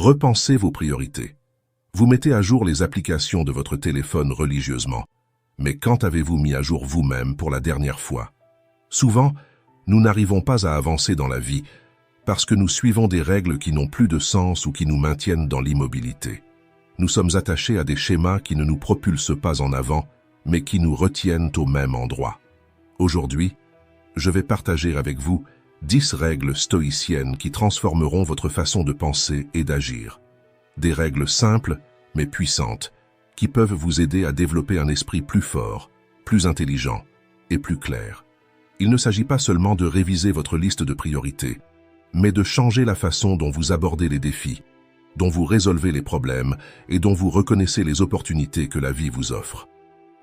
Repensez vos priorités. Vous mettez à jour les applications de votre téléphone religieusement. Mais quand avez-vous mis à jour vous-même pour la dernière fois? Souvent, nous n'arrivons pas à avancer dans la vie parce que nous suivons des règles qui n'ont plus de sens ou qui nous maintiennent dans l'immobilité. Nous sommes attachés à des schémas qui ne nous propulsent pas en avant, mais qui nous retiennent au même endroit. Aujourd'hui, je vais partager avec vous 10 règles stoïciennes qui transformeront votre façon de penser et d'agir. Des règles simples, mais puissantes, qui peuvent vous aider à développer un esprit plus fort, plus intelligent et plus clair. Il ne s'agit pas seulement de réviser votre liste de priorités, mais de changer la façon dont vous abordez les défis, dont vous résolvez les problèmes et dont vous reconnaissez les opportunités que la vie vous offre.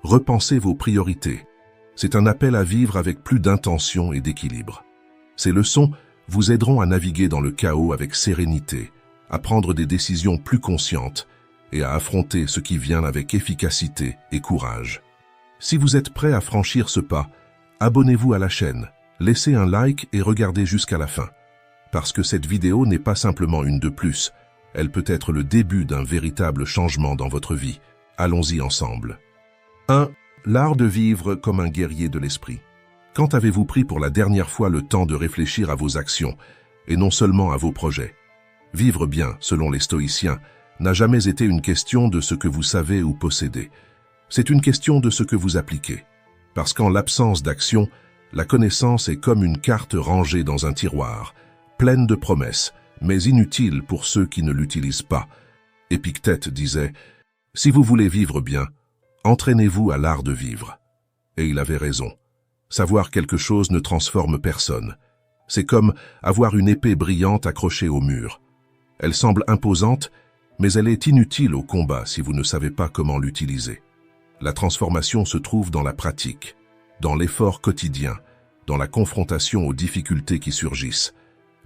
Repensez vos priorités. C'est un appel à vivre avec plus d'intention et d'équilibre. Ces leçons vous aideront à naviguer dans le chaos avec sérénité, à prendre des décisions plus conscientes et à affronter ce qui vient avec efficacité et courage. Si vous êtes prêt à franchir ce pas, abonnez-vous à la chaîne, laissez un like et regardez jusqu'à la fin. Parce que cette vidéo n'est pas simplement une de plus, elle peut être le début d'un véritable changement dans votre vie. Allons-y ensemble. 1. L'art de vivre comme un guerrier de l'esprit. Quand avez-vous pris pour la dernière fois le temps de réfléchir à vos actions, et non seulement à vos projets? Vivre bien, selon les stoïciens, n'a jamais été une question de ce que vous savez ou possédez. C'est une question de ce que vous appliquez. Parce qu'en l'absence d'action, la connaissance est comme une carte rangée dans un tiroir, pleine de promesses, mais inutile pour ceux qui ne l'utilisent pas. Épictète disait « Si vous voulez vivre bien, entraînez-vous à l'art de vivre ». Et il avait raison. Savoir quelque chose ne transforme personne. C'est comme avoir une épée brillante accrochée au mur. Elle semble imposante, mais elle est inutile au combat si vous ne savez pas comment l'utiliser. La transformation se trouve dans la pratique, dans l'effort quotidien, dans la confrontation aux difficultés qui surgissent.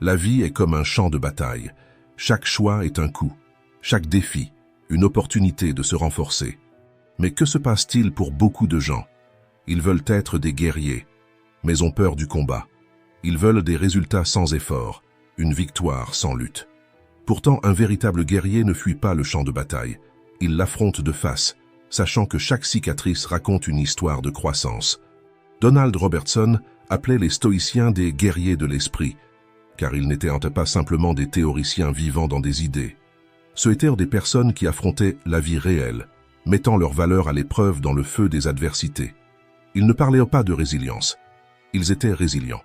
La vie est comme un champ de bataille. Chaque choix est un coup, chaque défi, une opportunité de se renforcer. Mais que se passe-t-il pour beaucoup de gens? Ils veulent être des guerriers, mais ont peur du combat. Ils veulent des résultats sans effort, une victoire sans lutte. Pourtant, un véritable guerrier ne fuit pas le champ de bataille. Il l'affronte de face, sachant que chaque cicatrice raconte une histoire de croissance. Donald Robertson appelait les stoïciens des guerriers de l'esprit, car ils n'étaient pas simplement des théoriciens vivant dans des idées. Ce étaient des personnes qui affrontaient la vie réelle, mettant leur valeur à l'épreuve dans le feu des adversités. Ils ne parlaient pas de résilience. Ils étaient résilients.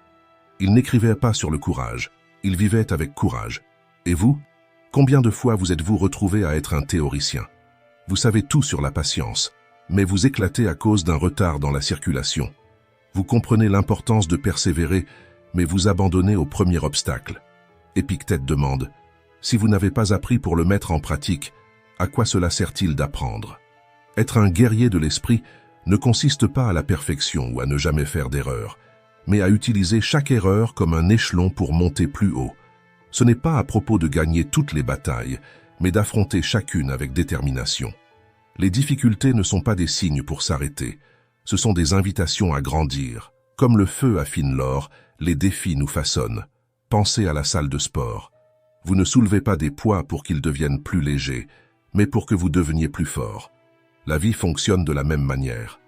Ils n'écrivaient pas sur le courage. Ils vivaient avec courage. Et vous? Combien de fois vous êtes-vous retrouvé à être un théoricien? Vous savez tout sur la patience, mais vous éclatez à cause d'un retard dans la circulation. Vous comprenez l'importance de persévérer, mais vous abandonnez au premier obstacle. Épictète demande, si vous n'avez pas appris pour le mettre en pratique, à quoi cela sert-il d'apprendre? Être un guerrier de l'esprit ne consiste pas à la perfection ou à ne jamais faire d'erreur, mais à utiliser chaque erreur comme un échelon pour monter plus haut. Ce n'est pas à propos de gagner toutes les batailles, mais d'affronter chacune avec détermination. Les difficultés ne sont pas des signes pour s'arrêter, ce sont des invitations à grandir. Comme le feu affine l'or, les défis nous façonnent. Pensez à la salle de sport. Vous ne soulevez pas des poids pour qu'ils deviennent plus légers, mais pour que vous deveniez plus fort. La vie fonctionne de la même manière.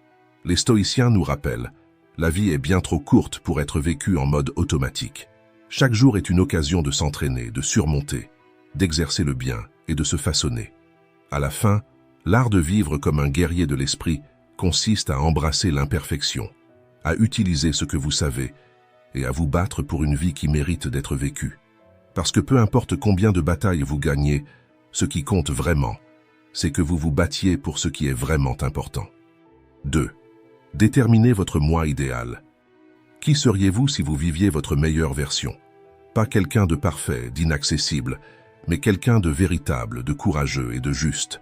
Les stoïciens nous rappellent, la vie est bien trop courte pour être vécue en mode automatique. Chaque jour est une occasion de s'entraîner, de surmonter, d'exercer le bien et de se façonner. À la fin, l'art de vivre comme un guerrier de l'esprit consiste à embrasser l'imperfection, à utiliser ce que vous savez et à vous battre pour une vie qui mérite d'être vécue. Parce que peu importe combien de batailles vous gagnez, ce qui compte vraiment, c'est que vous vous battiez pour ce qui est vraiment important. 2. Déterminez votre moi idéal. Qui seriez-vous si vous viviez votre meilleure version? Pas quelqu'un de parfait, d'inaccessible, mais quelqu'un de véritable, de courageux et de juste.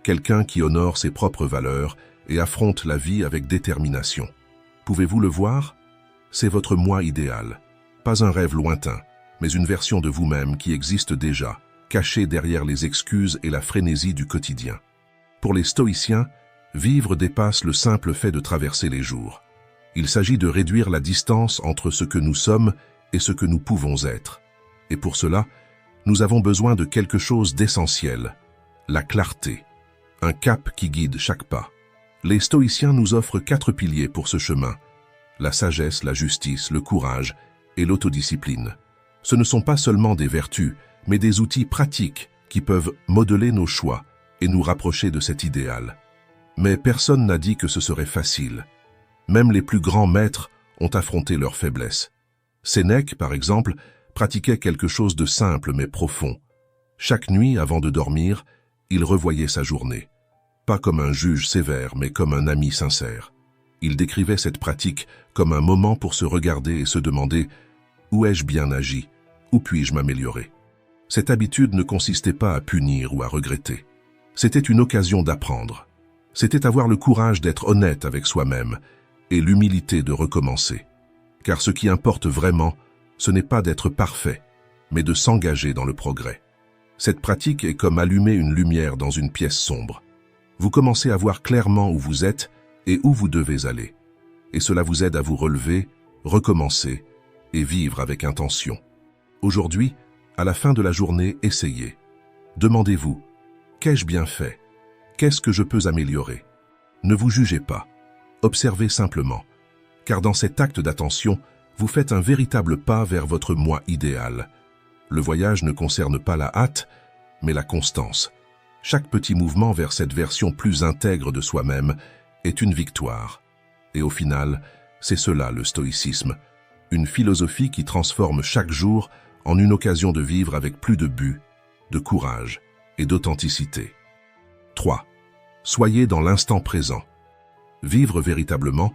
Quelqu'un qui honore ses propres valeurs et affronte la vie avec détermination. Pouvez-vous le voir? C'est votre moi idéal. Pas un rêve lointain, mais une version de vous-même qui existe déjà, cachée derrière les excuses et la frénésie du quotidien. Pour les stoïciens, vivre dépasse le simple fait de traverser les jours. Il s'agit de réduire la distance entre ce que nous sommes et ce que nous pouvons être. Et pour cela, Nous avons besoin de quelque chose d'essentiel, la clarté, un cap qui guide chaque pas. Les stoïciens nous offrent 4 piliers pour ce chemin: la sagesse, la justice, le courage et l'autodiscipline. Ce ne sont pas seulement des vertus, mais des outils pratiques qui peuvent modeler nos choix et nous rapprocher de cet idéal. Mais personne n'a dit que ce serait facile. Même les plus grands maîtres ont affronté leurs faiblesses. Sénèque, par exemple, pratiquait quelque chose de simple mais profond. Chaque nuit, avant de dormir, il revoyait sa journée. Pas comme un juge sévère, mais comme un ami sincère. Il décrivait cette pratique comme un moment pour se regarder et se demander « Où ai-je bien agi? Où puis-je m'améliorer ?» Cette habitude ne consistait pas à punir ou à regretter. C'était une occasion d'apprendre. C'était avoir le courage d'être honnête avec soi-même et l'humilité de recommencer. Car ce qui importe vraiment, ce n'est pas d'être parfait, mais de s'engager dans le progrès. Cette pratique est comme allumer une lumière dans une pièce sombre. Vous commencez à voir clairement où vous êtes et où vous devez aller. Et cela vous aide à vous relever, recommencer et vivre avec intention. Aujourd'hui, à la fin de la journée, essayez. Demandez-vous, qu'ai-je bien fait? Qu'est-ce que je peux améliorer? Ne vous jugez pas. Observez simplement. Car dans cet acte d'attention, vous faites un véritable pas vers votre moi idéal. Le voyage ne concerne pas la hâte, mais la constance. Chaque petit mouvement vers cette version plus intègre de soi-même est une victoire. Et au final, c'est cela le stoïcisme, une philosophie qui transforme chaque jour en une occasion de vivre avec plus de but, de courage et d'authenticité. 3. Soyez dans l'instant présent. Vivre véritablement,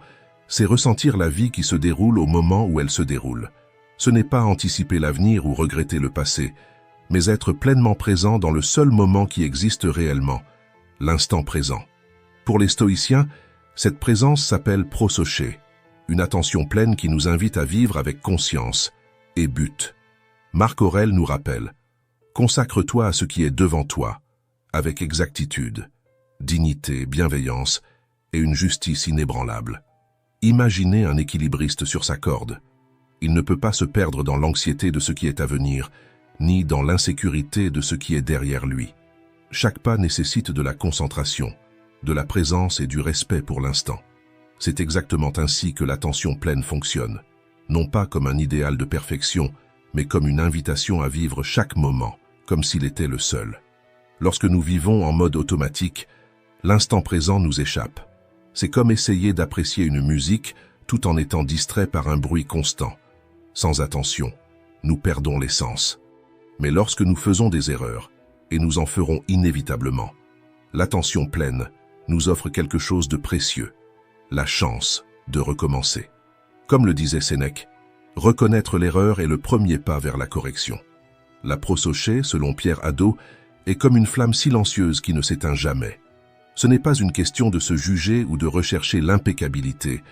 c'est ressentir la vie qui se déroule au moment où elle se déroule. Ce n'est pas anticiper l'avenir ou regretter le passé, mais être pleinement présent dans le seul moment qui existe réellement, l'instant présent. Pour les stoïciens, cette présence s'appelle prosoché, une attention pleine qui nous invite à vivre avec conscience et but. Marc Aurèle nous rappelle « Consacre-toi à ce qui est devant toi, avec exactitude, dignité, bienveillance et une justice inébranlable. » Imaginez un équilibriste sur sa corde. Il ne peut pas se perdre dans l'anxiété de ce qui est à venir, ni dans l'insécurité de ce qui est derrière lui. Chaque pas nécessite de la concentration, de la présence et du respect pour l'instant. C'est exactement ainsi que l'attention pleine fonctionne, non pas comme un idéal de perfection, mais comme une invitation à vivre chaque moment, comme s'il était le seul. Lorsque nous vivons en mode automatique, l'instant présent nous échappe. C'est comme essayer d'apprécier une musique tout en étant distrait par un bruit constant. Sans attention, nous perdons l'essence. Mais lorsque nous faisons des erreurs, et nous en ferons inévitablement, l'attention pleine nous offre quelque chose de précieux, la chance de recommencer. Comme le disait Sénèque, reconnaître l'erreur est le premier pas vers la correction. La prosoché, selon Pierre Hadot, est comme une flamme silencieuse qui ne s'éteint jamais. Ce n'est pas une question de se juger ou de rechercher l'impeccabilité,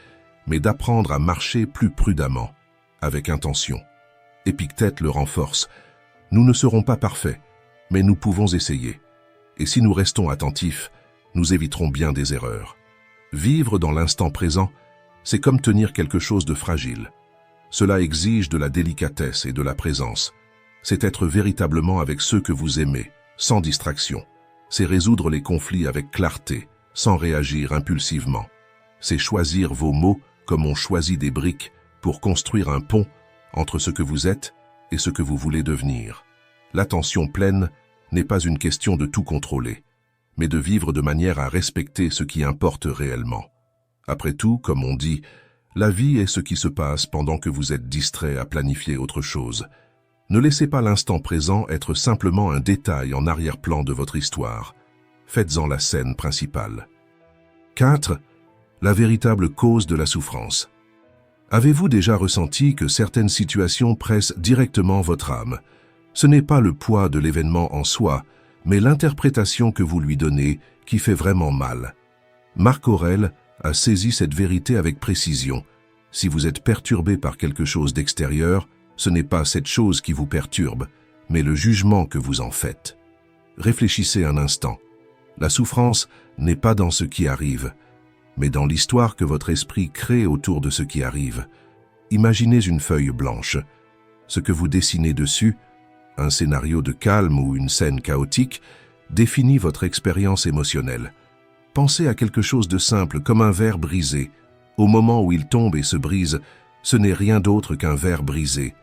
mais d'apprendre à marcher plus prudemment, avec intention. Épictète le renforce. Nous ne serons pas parfaits, mais nous pouvons essayer. Et si nous restons attentifs, nous éviterons bien des erreurs. Vivre dans l'instant présent, c'est comme tenir quelque chose de fragile. Cela exige de la délicatesse et de la présence. C'est être véritablement avec ceux que vous aimez, sans distraction. C'est résoudre les conflits avec clarté, sans réagir impulsivement. C'est choisir vos mots comme on choisit des briques pour construire un pont entre ce que vous êtes et ce que vous voulez devenir. L'attention pleine n'est pas une question de tout contrôler, mais de vivre de manière à respecter ce qui importe réellement. Après tout, comme on dit, la vie est ce qui se passe pendant que vous êtes distrait à planifier autre chose. Ne laissez pas l'instant présent être simplement un détail en arrière-plan de votre histoire. Faites-en la scène principale. 4. La véritable cause de la souffrance. Avez-vous déjà ressenti que certaines situations pressent directement votre âme? Ce n'est pas le poids de l'événement en soi, mais l'interprétation que vous lui donnez qui fait vraiment mal. Marc Aurèle a saisi cette vérité avec précision. Si vous êtes perturbé par quelque chose d'extérieur, ce n'est pas cette chose qui vous perturbe, mais le jugement que vous en faites. Réfléchissez un instant. La souffrance n'est pas dans ce qui arrive, mais dans l'histoire que votre esprit crée autour de ce qui arrive. Imaginez une feuille blanche. Ce que vous dessinez dessus, un scénario de calme ou une scène chaotique, définit votre expérience émotionnelle. Pensez à quelque chose de simple, comme un verre brisé. Au moment où il tombe et se brise, ce n'est rien d'autre qu'un verre brisé.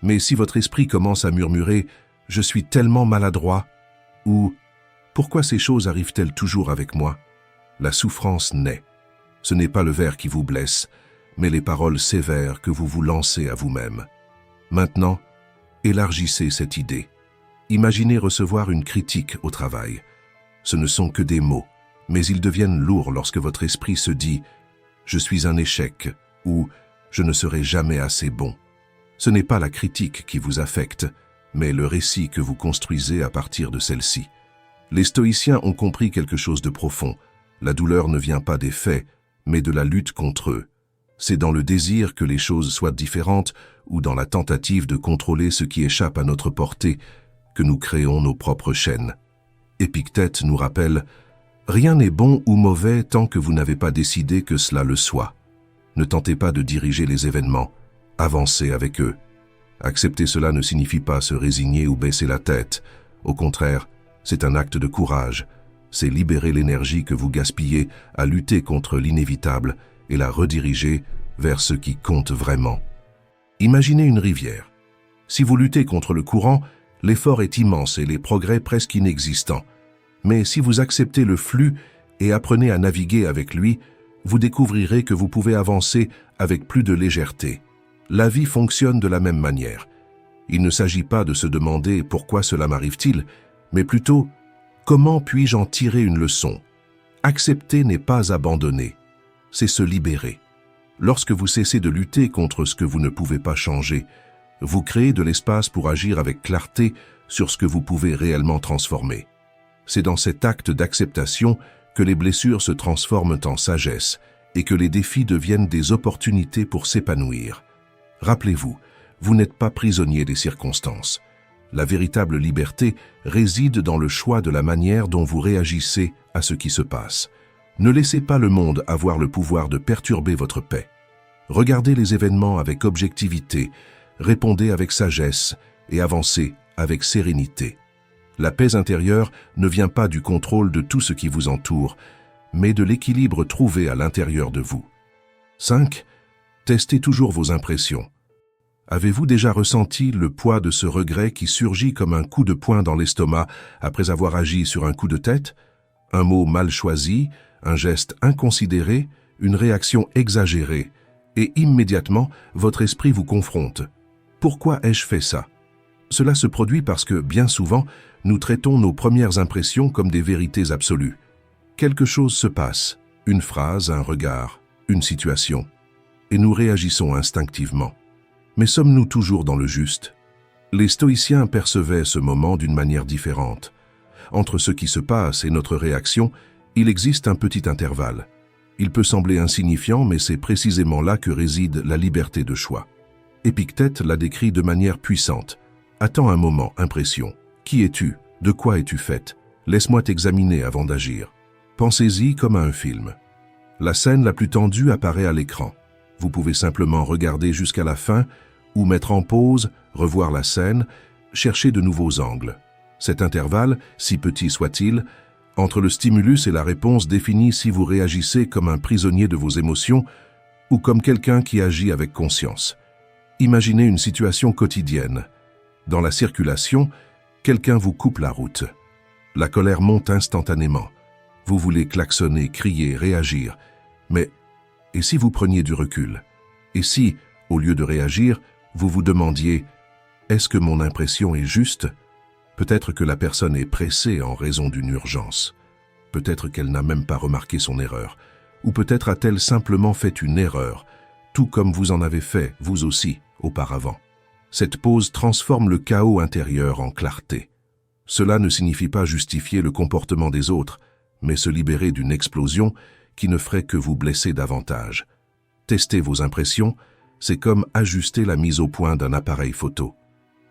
Mais si votre esprit commence à murmurer « Je suis tellement maladroit » ou « Pourquoi ces choses arrivent-elles toujours avec moi ?» la souffrance naît. Ce n'est pas le verre qui vous blesse, mais les paroles sévères que vous vous lancez à vous-même. Maintenant, élargissez cette idée. Imaginez recevoir une critique au travail. Ce ne sont que des mots, mais ils deviennent lourds lorsque votre esprit se dit « Je suis un échec » ou « Je ne serai jamais assez bon ». Ce n'est pas la critique qui vous affecte, mais le récit que vous construisez à partir de celle-ci. Les stoïciens ont compris quelque chose de profond. La douleur ne vient pas des faits, mais de la lutte contre eux. C'est dans le désir que les choses soient différentes ou dans la tentative de contrôler ce qui échappe à notre portée que nous créons nos propres chaînes. Épictète nous rappelle « Rien n'est bon ou mauvais tant que vous n'avez pas décidé que cela le soit. Ne tentez pas de diriger les événements, avancez avec eux. Accepter cela ne signifie pas se résigner ou baisser la tête. Au contraire, c'est un acte de courage. C'est libérer l'énergie que vous gaspillez à lutter contre l'inévitable et la rediriger vers ce qui compte vraiment. Imaginez une rivière. Si vous luttez contre le courant, l'effort est immense et les progrès presque inexistants. Mais si vous acceptez le flux et apprenez à naviguer avec lui, vous découvrirez que vous pouvez avancer avec plus de légèreté. La vie fonctionne de la même manière. Il ne s'agit pas de se demander pourquoi cela m'arrive-t-il, mais plutôt comment puis-je en tirer une leçon. Accepter n'est pas abandonner, c'est se libérer. Lorsque vous cessez de lutter contre ce que vous ne pouvez pas changer, vous créez de l'espace pour agir avec clarté sur ce que vous pouvez réellement transformer. C'est dans cet acte d'acceptation que les blessures se transforment en sagesse et que les défis deviennent des opportunités pour s'épanouir. Rappelez-vous, vous n'êtes pas prisonnier des circonstances. La véritable liberté réside dans le choix de la manière dont vous réagissez à ce qui se passe. Ne laissez pas le monde avoir le pouvoir de perturber votre paix. Regardez les événements avec objectivité, répondez avec sagesse et avancez avec sérénité. La paix intérieure ne vient pas du contrôle de tout ce qui vous entoure, mais de l'équilibre trouvé à l'intérieur de vous. 5. Testez toujours vos impressions. Avez-vous déjà ressenti le poids de ce regret qui surgit comme un coup de poing dans l'estomac après avoir agi sur un coup de tête? Un mot mal choisi, un geste inconsidéré, une réaction exagérée, et immédiatement, votre esprit vous confronte. Pourquoi ai-je fait ça? Cela se produit parce que, bien souvent, nous traitons nos premières impressions comme des vérités absolues. Quelque chose se passe, une phrase, un regard, une situation, et nous réagissons instinctivement. Mais sommes-nous toujours dans le juste? Les stoïciens percevaient ce moment d'une manière différente. Entre ce qui se passe et notre réaction, il existe un petit intervalle. Il peut sembler insignifiant, mais c'est précisément là que réside la liberté de choix. Épictète l'a décrit de manière puissante. Attends un moment, impression. Qui es-tu? De quoi es-tu faite? Laisse-moi t'examiner avant d'agir. Pensez-y comme à un film. La scène la plus tendue apparaît à l'écran. Vous pouvez simplement regarder jusqu'à la fin ou mettre en pause, revoir la scène, chercher de nouveaux angles. Cet intervalle, si petit soit-il, entre le stimulus et la réponse définit si vous réagissez comme un prisonnier de vos émotions ou comme quelqu'un qui agit avec conscience. Imaginez une situation quotidienne. Dans la circulation, quelqu'un vous coupe la route. La colère monte instantanément. Vous voulez klaxonner, crier, réagir. Mais, et si vous preniez du recul? Et si, au lieu de réagir, vous vous demandiez « Est-ce que mon impression est juste ?» Peut-être que la personne est pressée en raison d'une urgence. Peut-être qu'elle n'a même pas remarqué son erreur. Ou peut-être a-t-elle simplement fait une erreur, tout comme vous en avez fait, vous aussi, auparavant. Cette pause transforme le chaos intérieur en clarté. Cela ne signifie pas justifier le comportement des autres, mais se libérer d'une explosion qui ne ferait que vous blesser davantage. Tester vos impressions, c'est comme ajuster la mise au point d'un appareil photo.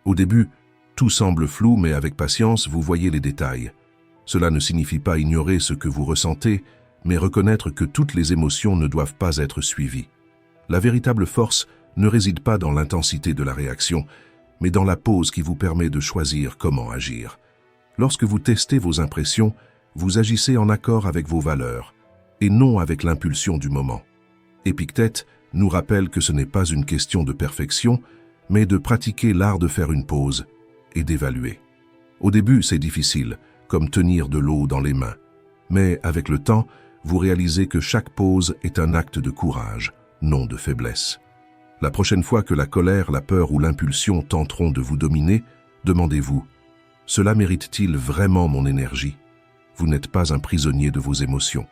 Au début, tout semble flou, mais avec patience, vous voyez les détails. Cela ne signifie pas ignorer ce que vous ressentez, mais reconnaître que toutes les émotions ne doivent pas être suivies. La véritable force ne réside pas dans l'intensité de la réaction, mais dans la pause qui vous permet de choisir comment agir. Lorsque vous testez vos impressions, vous agissez en accord avec vos valeurs, et non avec l'impulsion du moment. Épictète nous rappelle que ce n'est pas une question de perfection, mais de pratiquer l'art de faire une pause et d'évaluer. Au début, c'est difficile, comme tenir de l'eau dans les mains. Mais avec le temps, vous réalisez que chaque pause est un acte de courage, non de faiblesse. La prochaine fois que la colère, la peur ou l'impulsion tenteront de vous dominer, demandez-vous « Cela mérite-t-il vraiment mon énergie ?» Vous n'êtes pas un prisonnier de vos émotions.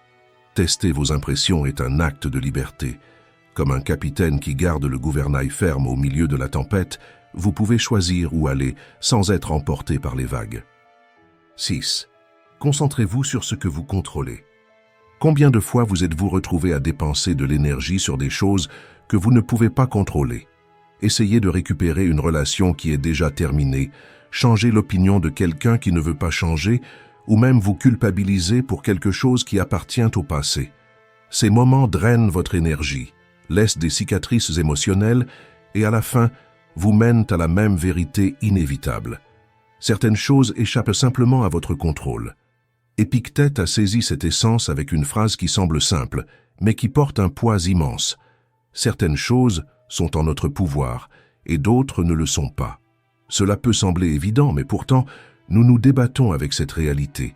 Tester vos impressions est un acte de liberté. Comme un capitaine qui garde le gouvernail ferme au milieu de la tempête, vous pouvez choisir où aller sans être emporté par les vagues. 6. Concentrez-vous sur ce que vous contrôlez. Combien de fois vous êtes-vous retrouvé à dépenser de l'énergie sur des choses que vous ne pouvez pas contrôler? Essayez de récupérer une relation qui est déjà terminée, changer l'opinion de quelqu'un qui ne veut pas changer, ou même vous culpabiliser pour quelque chose qui appartient au passé. Ces moments drainent votre énergie, laissent des cicatrices émotionnelles et à la fin, vous mènent à la même vérité inévitable. Certaines choses échappent simplement à votre contrôle. Épictète a saisi cette essence avec une phrase qui semble simple, mais qui porte un poids immense. Certaines choses sont en notre pouvoir et d'autres ne le sont pas. Cela peut sembler évident, mais pourtant, nous nous débattons avec cette réalité.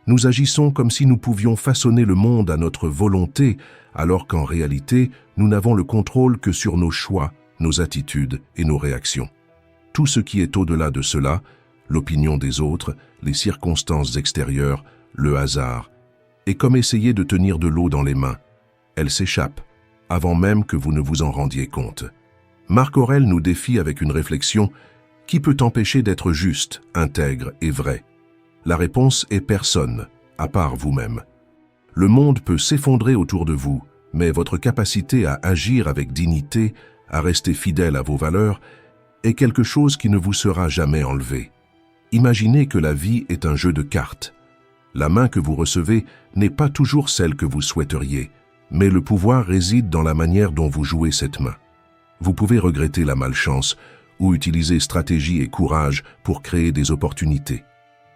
Nous agissons comme si nous pouvions façonner le monde à notre volonté, alors qu'en réalité, nous n'avons le contrôle que sur nos choix, nos attitudes et nos réactions. Tout ce qui est au-delà de cela, l'opinion des autres, les circonstances extérieures, le hasard, est comme essayer de tenir de l'eau dans les mains. Elle s'échappe, avant même que vous ne vous en rendiez compte. Marc Aurèle nous défie avec une réflexion qui peut empêcher d'être juste, intègre et vrai. La réponse est personne, à part vous-même. Le monde peut s'effondrer autour de vous, mais votre capacité à agir avec dignité, à rester fidèle à vos valeurs, est quelque chose qui ne vous sera jamais enlevé. Imaginez que la vie est un jeu de cartes. La main que vous recevez n'est pas toujours celle que vous souhaiteriez, mais le pouvoir réside dans la manière dont vous jouez cette main. Vous pouvez regretter la malchance ou utiliser stratégie et courage pour créer des opportunités.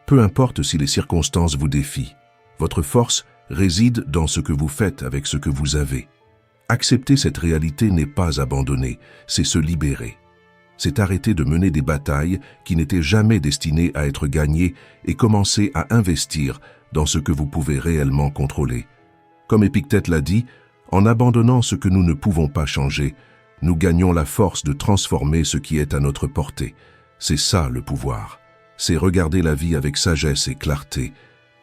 Peu importe si les circonstances vous défient, votre force réside dans ce que vous faites avec ce que vous avez. Accepter cette réalité n'est pas abandonner, c'est se libérer. C'est arrêter de mener des batailles qui n'étaient jamais destinées à être gagnées et commencer à investir dans ce que vous pouvez réellement contrôler. Comme Épictète l'a dit, en abandonnant ce que nous ne pouvons pas changer, nous gagnons la force de transformer ce qui est à notre portée. C'est ça le pouvoir. C'est regarder la vie avec sagesse et clarté,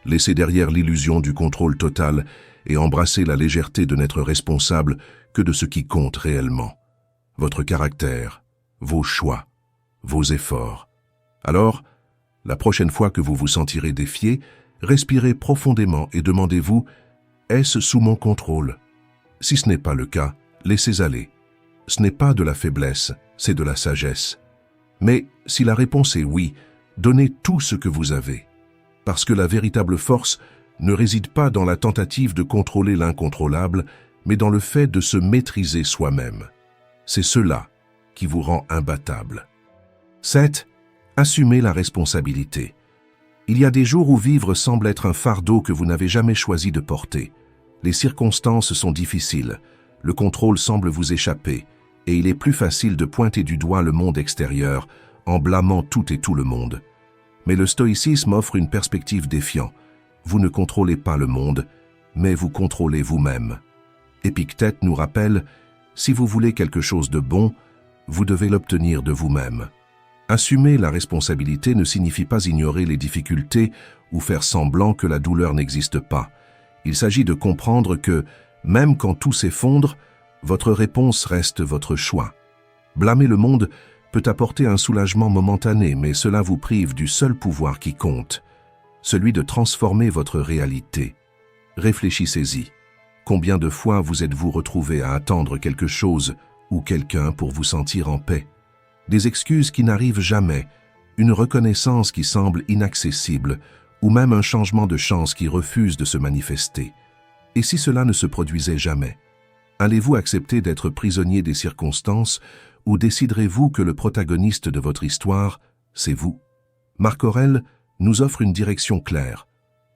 laisser derrière l'illusion du contrôle total et embrasser la légèreté de n'être responsable que de ce qui compte réellement. Votre caractère, vos choix, vos efforts. Alors, la prochaine fois que vous vous sentirez défié, respirez profondément et demandez-vous « Est-ce sous mon contrôle ?» Si ce n'est pas le cas, laissez aller. Ce n'est pas de la faiblesse, c'est de la sagesse. Mais si la réponse est oui, donnez tout ce que vous avez. Parce que la véritable force ne réside pas dans la tentative de contrôler l'incontrôlable, mais dans le fait de se maîtriser soi-même. C'est cela qui vous rend imbattable. 7. Assumez la responsabilité. Il y a des jours où vivre semble être un fardeau que vous n'avez jamais choisi de porter. Les circonstances sont difficiles, le contrôle semble vous échapper, et il est plus facile de pointer du doigt le monde extérieur en blâmant tout et tout le monde. Mais le stoïcisme offre une perspective défiante. Vous ne contrôlez pas le monde, mais vous contrôlez vous-même. Épictète nous rappelle, si vous voulez quelque chose de bon, vous devez l'obtenir de vous-même. Assumer la responsabilité ne signifie pas ignorer les difficultés ou faire semblant que la douleur n'existe pas. Il s'agit de comprendre que, même quand tout s'effondre, votre réponse reste votre choix. Blâmer le monde peut apporter un soulagement momentané, mais cela vous prive du seul pouvoir qui compte, celui de transformer votre réalité. Réfléchissez-y. Combien de fois vous êtes-vous retrouvé à attendre quelque chose ou quelqu'un pour vous sentir en paix? Des excuses qui n'arrivent jamais, une reconnaissance qui semble inaccessible, ou même un changement de chance qui refuse de se manifester. Et si cela ne se produisait jamais? Allez-vous accepter d'être prisonnier des circonstances ou déciderez-vous que le protagoniste de votre histoire, c'est vous? Marc Aurèle nous offre une direction claire.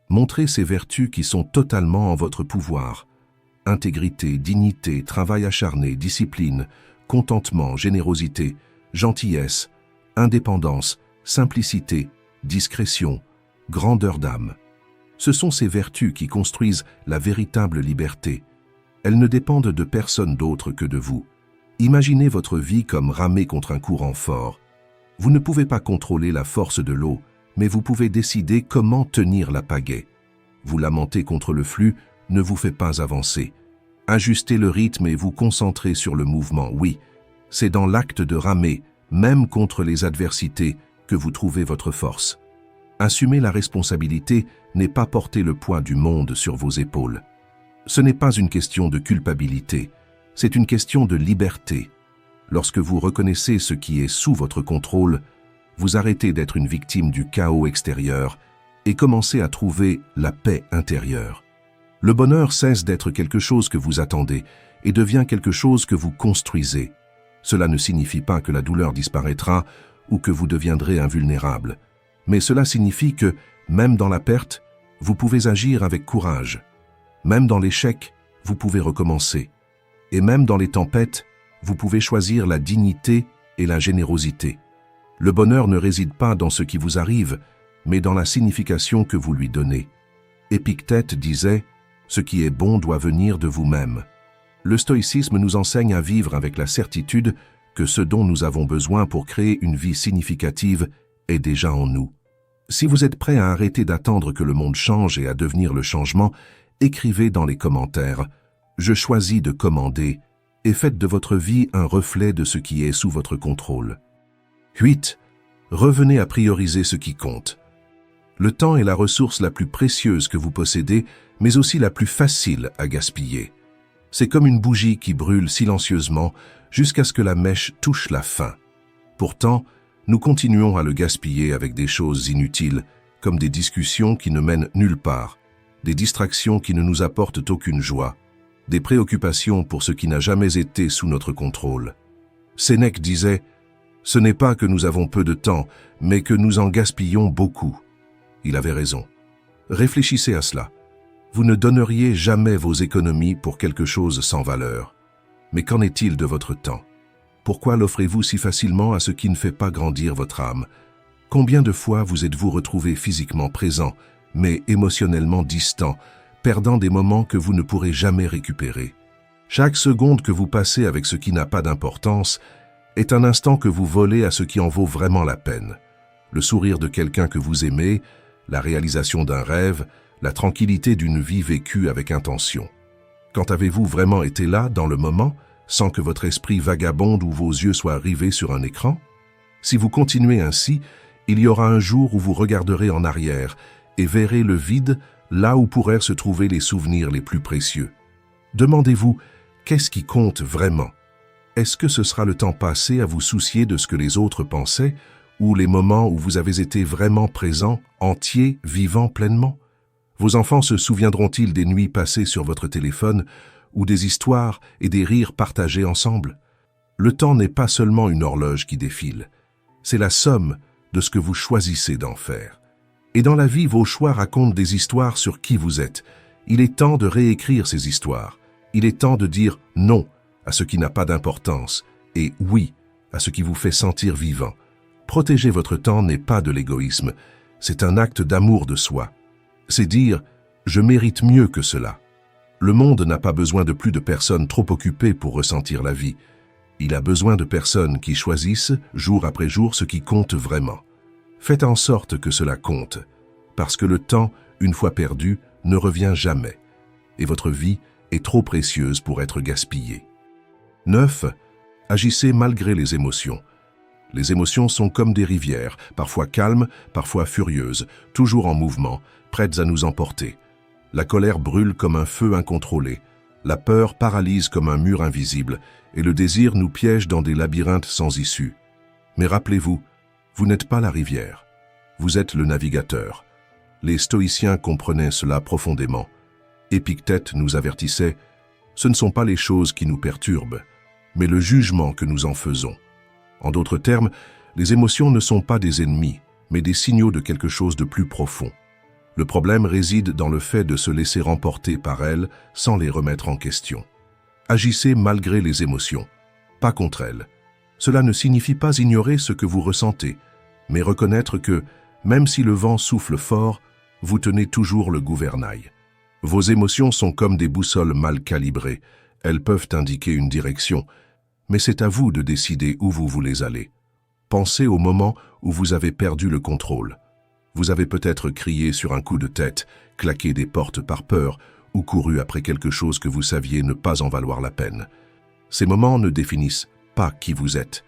Montrez ces vertus qui sont totalement en votre pouvoir. Intégrité, dignité, travail acharné, discipline, contentement, générosité, gentillesse, indépendance, simplicité, discrétion, grandeur d'âme. Ce sont ces vertus qui construisent la véritable liberté. Elles ne dépendent de personne d'autre que de vous. Imaginez votre vie comme ramer contre un courant fort. Vous ne pouvez pas contrôler la force de l'eau, mais vous pouvez décider comment tenir la pagaie. Vous lamenter contre le flux ne vous fait pas avancer. Ajustez le rythme et vous concentrez sur le mouvement. Oui, c'est dans l'acte de ramer, même contre les adversités, que vous trouvez votre force. Assumer la responsabilité n'est pas porter le poids du monde sur vos épaules. Ce n'est pas une question de culpabilité, c'est une question de liberté. Lorsque vous reconnaissez ce qui est sous votre contrôle, vous arrêtez d'être une victime du chaos extérieur et commencez à trouver la paix intérieure. Le bonheur cesse d'être quelque chose que vous attendez et devient quelque chose que vous construisez. Cela ne signifie pas que la douleur disparaîtra ou que vous deviendrez invulnérable. Mais cela signifie que, même dans la perte, vous pouvez agir avec courage. Même dans l'échec, vous pouvez recommencer. Et même dans les tempêtes, vous pouvez choisir la dignité et la générosité. Le bonheur ne réside pas dans ce qui vous arrive, mais dans la signification que vous lui donnez. Épictète disait « Ce qui est bon doit venir de vous-même ». Le stoïcisme nous enseigne à vivre avec la certitude que ce dont nous avons besoin pour créer une vie significative est déjà en nous. Si vous êtes prêt à arrêter d'attendre que le monde change et à devenir le changement, écrivez dans les commentaires « Je choisis de commander » et faites de votre vie un reflet de ce qui est sous votre contrôle. 8. Revenez à prioriser ce qui compte. Le temps est la ressource la plus précieuse que vous possédez, mais aussi la plus facile à gaspiller. C'est comme une bougie qui brûle silencieusement jusqu'à ce que la mèche touche la fin. Pourtant, nous continuons à le gaspiller avec des choses inutiles, comme des discussions qui ne mènent nulle part, des distractions qui ne nous apportent aucune joie, des préoccupations pour ce qui n'a jamais été sous notre contrôle. Sénèque disait « Ce n'est pas que nous avons peu de temps, mais que nous en gaspillons beaucoup ». Il avait raison. Réfléchissez à cela. Vous ne donneriez jamais vos économies pour quelque chose sans valeur. Mais qu'en est-il de votre temps? Pourquoi l'offrez-vous si facilement à ce qui ne fait pas grandir votre âme? Combien de fois vous êtes-vous retrouvé physiquement présent, mais émotionnellement distant, perdant des moments que vous ne pourrez jamais récupérer? Chaque seconde que vous passez avec ce qui n'a pas d'importance est un instant que vous volez à ce qui en vaut vraiment la peine. Le sourire de quelqu'un que vous aimez, la réalisation d'un rêve, la tranquillité d'une vie vécue avec intention. Quand avez-vous vraiment été là, dans le moment, sans que votre esprit vagabonde ou vos yeux soient rivés sur un écran? Si vous continuez ainsi, il y aura un jour où vous regarderez en arrière et verrez le vide là où pourraient se trouver les souvenirs les plus précieux. Demandez-vous, qu'est-ce qui compte vraiment? Est-ce que ce sera le temps passé à vous soucier de ce que les autres pensaient, ou les moments où vous avez été vraiment présent, entier, vivant pleinement? Vos enfants se souviendront-ils des nuits passées sur votre téléphone, ou des histoires et des rires partagés ensemble? Le temps n'est pas seulement une horloge qui défile, c'est la somme de ce que vous choisissez d'en faire. Et dans la vie, vos choix racontent des histoires sur qui vous êtes. Il est temps de réécrire ces histoires. Il est temps de dire non à ce qui n'a pas d'importance et oui à ce qui vous fait sentir vivant. Protéger votre temps n'est pas de l'égoïsme, c'est un acte d'amour de soi. C'est dire « je mérite mieux que cela ». Le monde n'a pas besoin de plus de personnes trop occupées pour ressentir la vie. Il a besoin de personnes qui choisissent, jour après jour, ce qui compte vraiment. Faites en sorte que cela compte, parce que le temps, une fois perdu, ne revient jamais, et votre vie est trop précieuse pour être gaspillée. 9. Agissez malgré les émotions. Les émotions sont comme des rivières, parfois calmes, parfois furieuses, toujours en mouvement, prêtes à nous emporter. La colère brûle comme un feu incontrôlé, la peur paralyse comme un mur invisible, et le désir nous piège dans des labyrinthes sans issue. Mais rappelez-vous, vous n'êtes pas la rivière, vous êtes le navigateur. Les stoïciens comprenaient cela profondément. Épictète nous avertissait, ce ne sont pas les choses qui nous perturbent, mais le jugement que nous en faisons. En d'autres termes, les émotions ne sont pas des ennemis, mais des signaux de quelque chose de plus profond. Le problème réside dans le fait de se laisser remporter par elles sans les remettre en question. Agissez malgré les émotions, pas contre elles. Cela ne signifie pas ignorer ce que vous ressentez, mais reconnaître que, même si le vent souffle fort, vous tenez toujours le gouvernail. Vos émotions sont comme des boussoles mal calibrées. Elles peuvent indiquer une direction, mais c'est à vous de décider où vous voulez aller. Pensez au moment où vous avez perdu le contrôle. Vous avez peut-être crié sur un coup de tête, claqué des portes par peur ou couru après quelque chose que vous saviez ne pas en valoir la peine. Ces moments ne définissent pas qui vous êtes,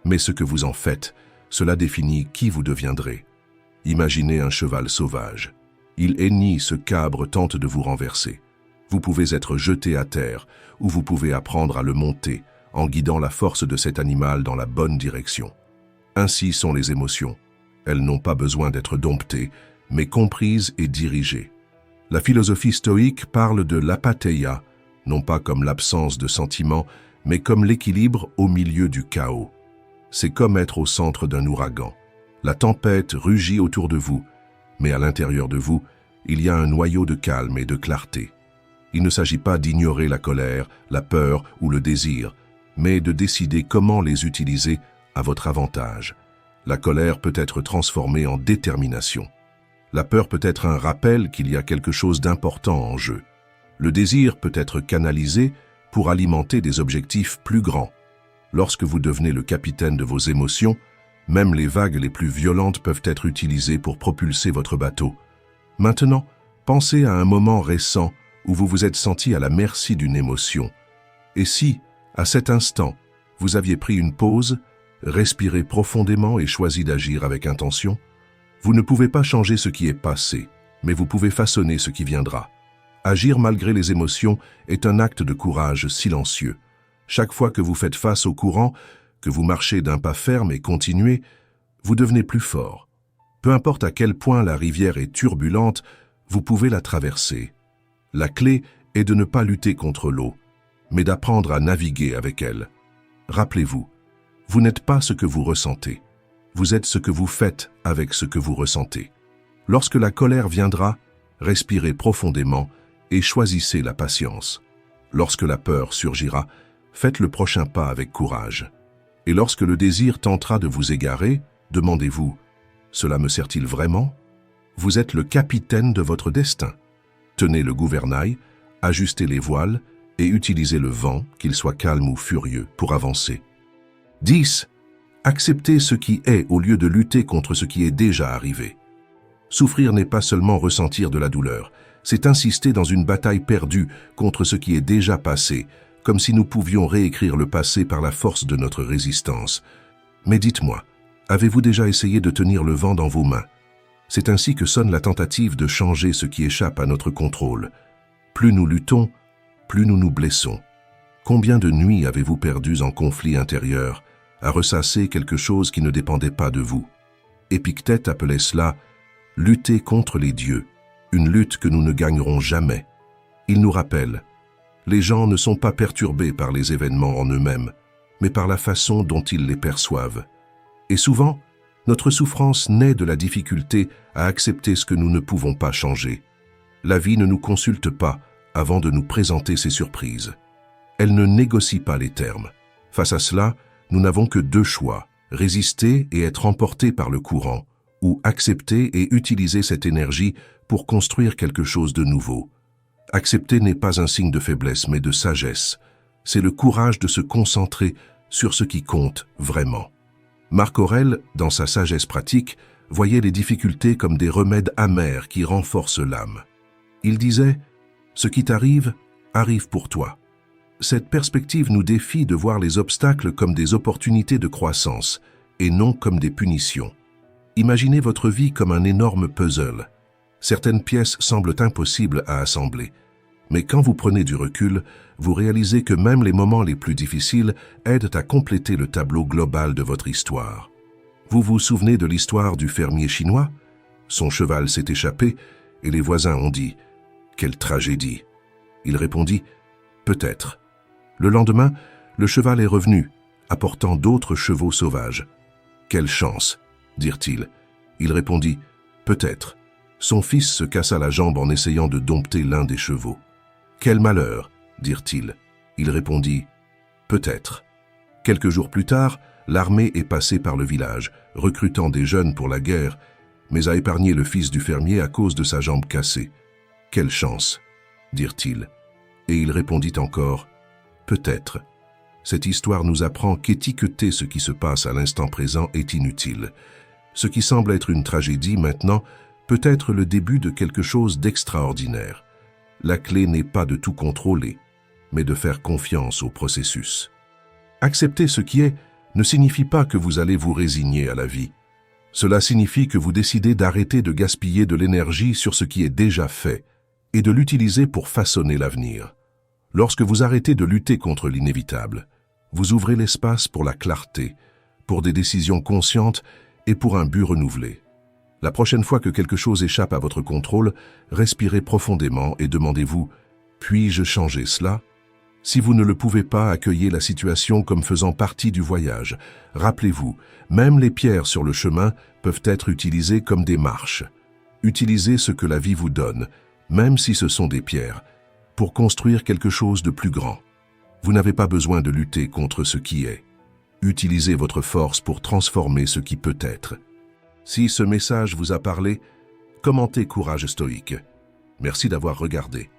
mais ce que vous en faites, cela définit qui vous deviendrez. Imaginez un cheval sauvage. Il hennit, ce cabre tente de vous renverser. Vous pouvez être jeté à terre, ou vous pouvez apprendre à le monter, en guidant la force de cet animal dans la bonne direction. Ainsi sont les émotions. Elles n'ont pas besoin d'être domptées, mais comprises et dirigées. La philosophie stoïque parle de l'apatheia, non pas comme l'absence de sentiments, mais comme l'équilibre au milieu du chaos. C'est comme être au centre d'un ouragan. La tempête rugit autour de vous, mais à l'intérieur de vous, il y a un noyau de calme et de clarté. Il ne s'agit pas d'ignorer la colère, la peur ou le désir, mais de décider comment les utiliser à votre avantage. La colère peut être transformée en détermination. La peur peut être un rappel qu'il y a quelque chose d'important en jeu. Le désir peut être canalisé pour alimenter des objectifs plus grands. Lorsque vous devenez le capitaine de vos émotions, même les vagues les plus violentes peuvent être utilisées pour propulser votre bateau. Maintenant, pensez à un moment récent où vous vous êtes senti à la merci d'une émotion. Et si, à cet instant, vous aviez pris une pause, respiré profondément et choisi d'agir avec intention, vous ne pouvez pas changer ce qui est passé, mais vous pouvez façonner ce qui viendra. Agir malgré les émotions est un acte de courage silencieux. Chaque fois que vous faites face au courant, que vous marchez d'un pas ferme et continuez, vous devenez plus fort. Peu importe à quel point la rivière est turbulente, vous pouvez la traverser. La clé est de ne pas lutter contre l'eau, mais d'apprendre à naviguer avec elle. Rappelez-vous, vous n'êtes pas ce que vous ressentez. Vous êtes ce que vous faites avec ce que vous ressentez. Lorsque la colère viendra, respirez profondément et choisissez la patience. Lorsque la peur surgira, faites le prochain pas avec courage. Et lorsque le désir tentera de vous égarer, demandez-vous, cela me sert-il vraiment? Vous êtes le capitaine de votre destin. Tenez le gouvernail, ajustez les voiles et utilisez le vent, qu'il soit calme ou furieux, pour avancer. 10. Acceptez ce qui est au lieu de lutter contre ce qui est déjà arrivé. Souffrir n'est pas seulement ressentir de la douleur, c'est insister dans une bataille perdue contre ce qui est déjà passé, comme si nous pouvions réécrire le passé par la force de notre résistance. Mais dites-moi, avez-vous déjà essayé de tenir le vent dans vos mains? C'est ainsi que sonne la tentative de changer ce qui échappe à notre contrôle. Plus nous luttons, plus nous nous blessons. Combien de nuits avez-vous perdues en conflit intérieur, à ressasser quelque chose qui ne dépendait pas de vous? Épictète appelait cela « lutter contre les dieux », une lutte que nous ne gagnerons jamais. Il nous rappelle, les gens ne sont pas perturbés par les événements en eux-mêmes, mais par la façon dont ils les perçoivent. Et souvent, notre souffrance naît de la difficulté à accepter ce que nous ne pouvons pas changer. La vie ne nous consulte pas avant de nous présenter ses surprises. Elle ne négocie pas les termes. Face à cela, nous n'avons que deux choix, résister et être emportés par le courant, ou accepter et utiliser cette énergie pour construire quelque chose de nouveau. Accepter n'est pas un signe de faiblesse, mais de sagesse. C'est le courage de se concentrer sur ce qui compte vraiment. Marc Aurèle, dans sa sagesse pratique, voyait les difficultés comme des remèdes amers qui renforcent l'âme. Il disait « Ce qui t'arrive, arrive pour toi ». Cette perspective nous défie de voir les obstacles comme des opportunités de croissance et non comme des punitions. Imaginez votre vie comme un énorme puzzle. Certaines pièces semblent impossibles à assembler. Mais quand vous prenez du recul, vous réalisez que même les moments les plus difficiles aident à compléter le tableau global de votre histoire. Vous vous souvenez de l'histoire du fermier chinois? Son cheval s'est échappé et les voisins ont dit « Quelle tragédie !» Il répondit « Peut-être ». Le lendemain, Le cheval est revenu, apportant d'autres chevaux sauvages. « Quelle chance !» dirent-ils. Il répondit « Peut-être. » Son fils se cassa la jambe en essayant de dompter l'un des chevaux. « Quel malheur !» dirent-ils. Il répondit « Peut-être. » Quelques jours plus tard, l'armée est passée par le village, recrutant des jeunes pour la guerre, mais a épargné le fils du fermier à cause de sa jambe cassée. « Quelle chance !» dirent-ils. Et il répondit encore « Peut-être. » Cette histoire nous apprend qu'étiqueter ce qui se passe à l'instant présent est inutile. Ce qui semble être une tragédie maintenant peut être le début de quelque chose d'extraordinaire. La clé n'est pas de tout contrôler, mais de faire confiance au processus. Accepter ce qui est ne signifie pas que vous allez vous résigner à la vie. Cela signifie que vous décidez d'arrêter de gaspiller de l'énergie sur ce qui est déjà fait et de l'utiliser pour façonner l'avenir. Lorsque vous arrêtez de lutter contre l'inévitable, vous ouvrez l'espace pour la clarté, pour des décisions conscientes et pour un but renouvelé. La prochaine fois que quelque chose échappe à votre contrôle, respirez profondément et demandez-vous « Puis-je changer cela ?» Si vous ne le pouvez pas, accueillez la situation comme faisant partie du voyage. Rappelez-vous, même les pierres sur le chemin peuvent être utilisées comme des marches. Utilisez ce que la vie vous donne, même si ce sont des pierres, pour construire quelque chose de plus grand. Vous n'avez pas besoin de lutter contre ce qui est. Utilisez votre force pour transformer ce qui peut être. Si ce message vous a parlé, commentez Courage Stoïque. Merci d'avoir regardé.